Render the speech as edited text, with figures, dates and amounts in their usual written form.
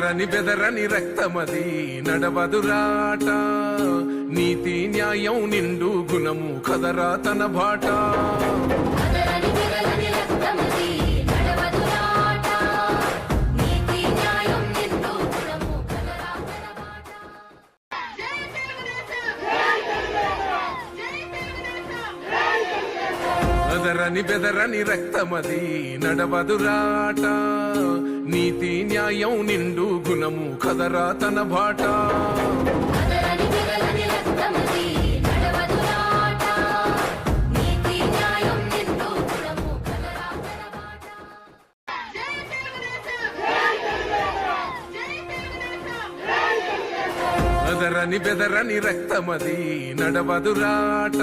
అదరని బెదరని రక్తమది నడవదురాట, నీతి న్యాయం నిండు గుణము కదరా తన బాట. అదరని బెదరని రక్తమది నడవదురాట, నీతి న్యాయం నిండు గుణము కదరా తన బాట. అదరని బెదరని రక్తమది నడవదురాట.